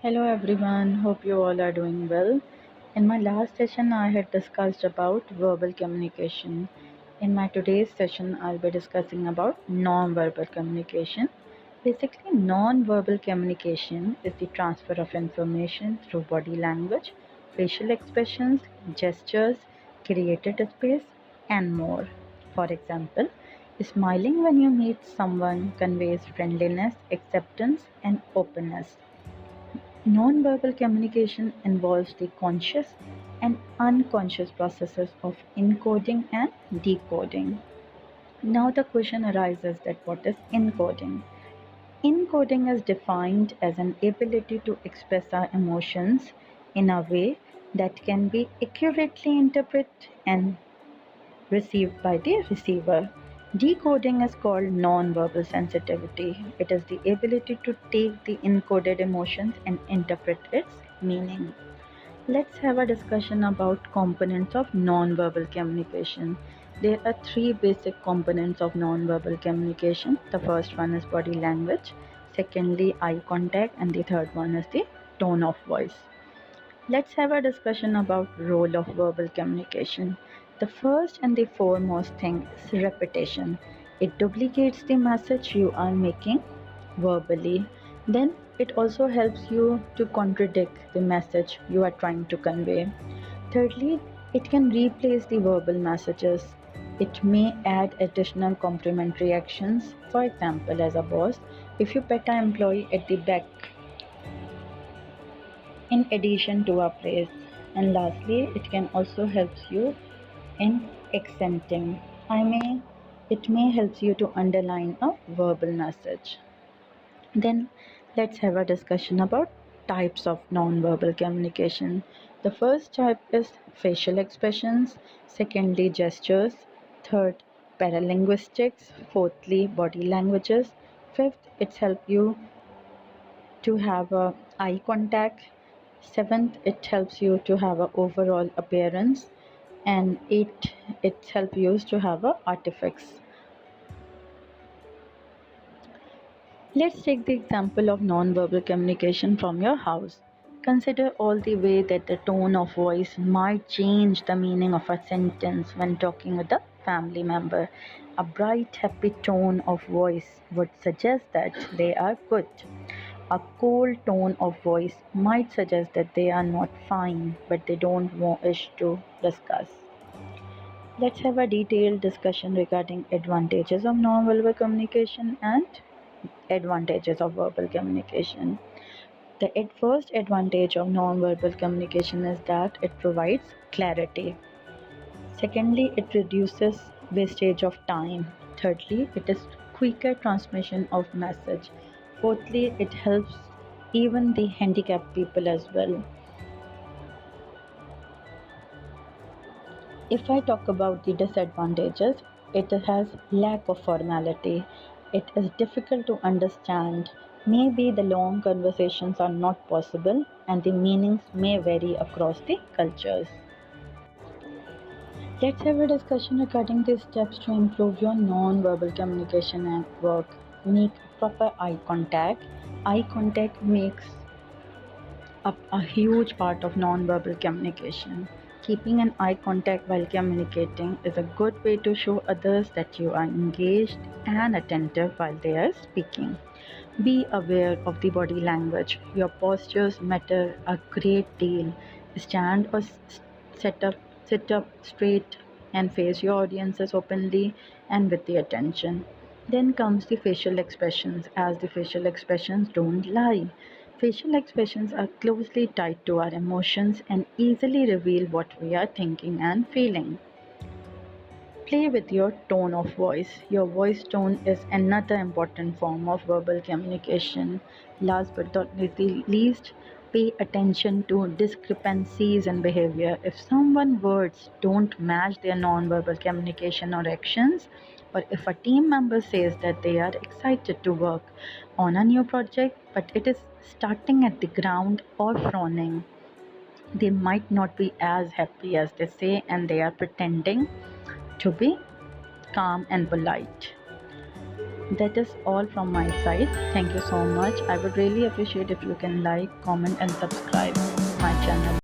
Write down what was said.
Hello everyone, hope you all are doing well. In my last session, I had discussed about verbal communication. In my today's session, I'll be discussing about non-verbal communication. Basically, non-verbal communication is the transfer of information through body language, facial expressions, gestures, created space, and more. For example, smiling when you meet someone conveys friendliness, acceptance, and openness. Nonverbal communication involves the conscious and unconscious processes of encoding and decoding. Now the question arises that what is encoding? Encoding is defined as an ability to express our emotions in a way that can be accurately interpreted and received by the receiver. Decoding is called non-verbal sensitivity. It is the ability to take the encoded emotions and interpret its meaning. Let's have a discussion about components of non-verbal communication. There are three basic components of non-verbal communication. The first one is body language, secondly eye contact, and the third one is the tone of voice. Let's have a discussion about role of verbal communication. The first and the foremost thing is repetition. It duplicates the message you are making verbally. Then it also helps you to contradict the message you are trying to convey. Thirdly, it can replace the verbal messages. It may add additional complementary actions. For example, as a boss, if you pet an employee at the back in addition to a praise. And lastly, it can also help you in accenting. It may help you to underline a verbal message. Then let's have a discussion about types of non-verbal communication. The first type is facial expressions, secondly gestures, third paralinguistics, fourthly body languages, fifth it's help you to have a eye contact, seventh it helps you to have a overall appearance, and eight it helps you to have a artifacts. Let's take the example of non-verbal communication from your house. Consider all the way that the tone of voice might change the meaning of a sentence when talking with a family member. A bright, happy tone of voice would suggest that they are good. A cold tone of voice might suggest that they are not fine, but they don't wish to discuss. Let's have a detailed discussion regarding advantages of non-verbal communication and advantages of verbal communication. The first advantage of non-verbal communication is that it provides clarity. Secondly, it reduces wastage of time. Thirdly, it is quicker transmission of message. Fourthly, it helps even the handicapped people as well. If I talk about the disadvantages, it has lack of formality. It is difficult to understand. Maybe the long conversations are not possible and the meanings may vary across the cultures. Let's have a discussion regarding the steps to improve your non-verbal communication at work. Make proper eye contact. Eye contact makes up a huge part of non-verbal communication. Keeping an eye contact while communicating is a good way to show others that you are engaged and attentive while they are speaking. Be aware of the body language. Your postures matter a great deal. Stand or set up, sit up straight and face your audiences openly and with the attention. Then comes the facial expressions, as the facial expressions don't lie. Facial expressions are closely tied to our emotions and easily reveal what we are thinking and feeling. Play with your tone of voice. Your voice tone is another important form of verbal communication. Last but not least, pay attention to discrepancies in behavior. If someone's words don't match their non-verbal communication or actions, or if a team member says that they are excited to work on a new project but it is starting at the ground or frowning, they might not be as happy as they say and they are pretending to be calm and polite. That is all from my side. Thank you so much. I would really appreciate if you can like, comment, and subscribe my channel.